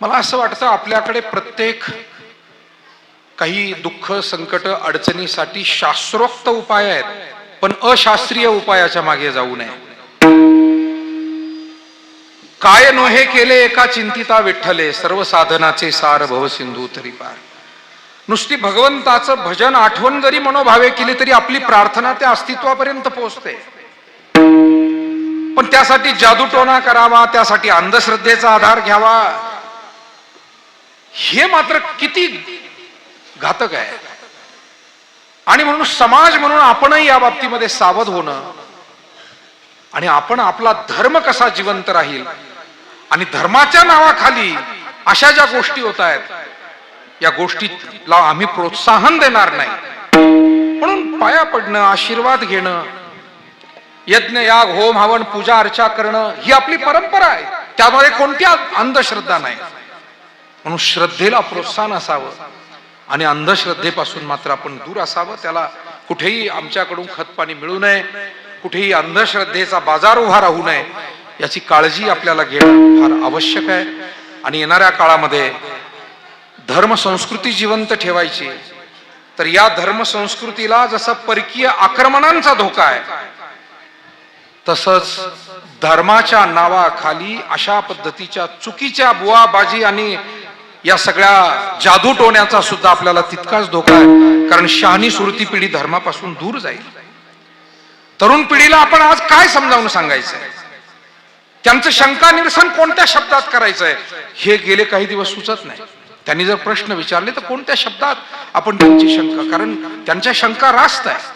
मला असं वाटतं आपल्याकडे प्रत्येक काही दुःख संकट अडचणीसाठी शास्त्रोक्त उपाय आहेत, पण अशास्त्रीय उपायाच्या मागे जाऊ नये. काय नोहे केले एका चिंतिता विठ्ठले, सर्व साधनाचे सार भव सिंधू तरी पार. नुसती भगवंताचं भजन आठवण जरी मनोभावे केली तरी आपली प्रार्थना त्या अस्तित्वापर्यंत पोहोचते. पण त्यासाठी जादूटोणा करावा, त्यासाठी अंधश्रद्धेचा आधार घ्यावा, हे मात्र किती घातक आहे. आणि म्हणून समाज म्हणून आपणही या बाबतीमध्ये सावध होणं आणि आपण आपला धर्म कसा जिवंत राहील आणि धर्माच्या नावाखाली अशा ज्या गोष्टी होत आहेत या गोष्टीला आम्ही प्रोत्साहन देणार नाही. म्हणून पाया पडणं, आशीर्वाद घेणं, यज्ञ याग होम हवन पूजा अर्चा करणं ही आपली परंपरा आहे. त्यामध्ये कोणती अंधश्रद्धा नाही. म्हणून श्रद्धेला प्रोत्साहन असावं आणि अंधश्रद्धेपासून मात्र आपण दूर असावं. त्याला कुठेही आमच्याकडून खतपाणी मिळू नये, कुठेही अंधश्रद्धेचा बाजार उभा राहू नये, याची काळजी आपल्याला घेणं फार आवश्यक आहे. आणि येणाऱ्या काळामध्ये धर्म संस्कृती जिवंत ठेवायची, तर या धर्म संस्कृतीला जसं परकीय आक्रमणांचा धोका आहे, तसंच धर्माच्या नावाखाली अशा पद्धतीच्या चुकीच्या बुवाबाजी आणि या सगळ्या जादू टोण्याचा सुद्धा आपल्याला तितकाच धोका आहे. कारण शहाणी सुरती पिढी धर्मापासून दूर जाईल. तरुण पिढीला आपण आज काय समजावून सांगायचंय, त्यांचं शंका निरसन कोणत्या शब्दात करायचंय हे गेले काही दिवस सुचत नाही. त्यांनी जर प्रश्न विचारले तर कोणत्या शब्दात आपण त्यांची शंका, कारण त्यांच्या शंका रास्त आहे.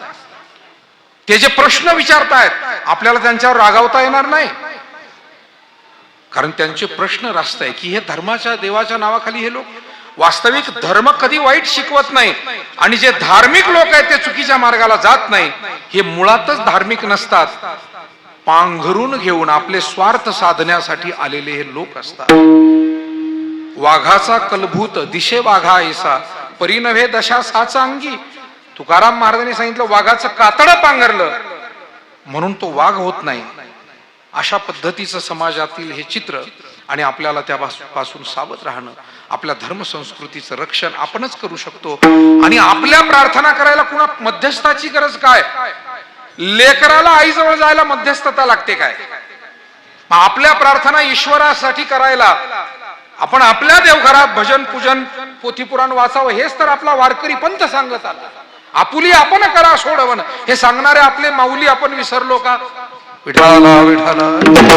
ते जे प्रश्न विचारतायत आपल्याला त्यांच्यावर रागावता येणार नाही, कारण त्यांचे प्रश्न रास्त आहे की हे धर्माच्या देवाच्या नावाखाली हे लोक वास्तविक धर्म कधी वाईट शिकवत नाही. आणि जे धार्मिक लोक आहेत ते चुकीच्या मार्गाला जात नाही. हे मुळातच धार्मिक नसतात, पांघरून घेऊन आपले स्वार्थ साधण्यासाठी आलेले हे लोक असतात. वाघाचा कलभूत दिशे वाघा ऐसा, परी नव्हे दशा साचा अंगी. तुकाराम महाराजांनी सांगितलं वाघाचं कातडं पांघरलं म्हणून तो वाघ होत नाही. अशा पद्धतीचं समाजातील हे चित्र आणि आपल्याला त्यापासून सावध राहणं, आपल्या धर्म संस्कृतीचं रक्षण आपणच करू शकतो. आणि आपल्या प्रार्थना करायला कुणा मध्यस्थाची गरज काय? लेकराला आईजवळ जायला मध्यस्थता लागते काय? आपल्या प्रार्थना ईश्वरासाठी करायला आपण आपल्या देवघरात भजन पूजन पोथीपुराण वाचावं, हेच तर आपला वारकरी पंथ सांगत आला. आपुली आपण करा सोडवण हे सांगणारे आपले माऊली आपण विसरलो का? विठाला विठाला.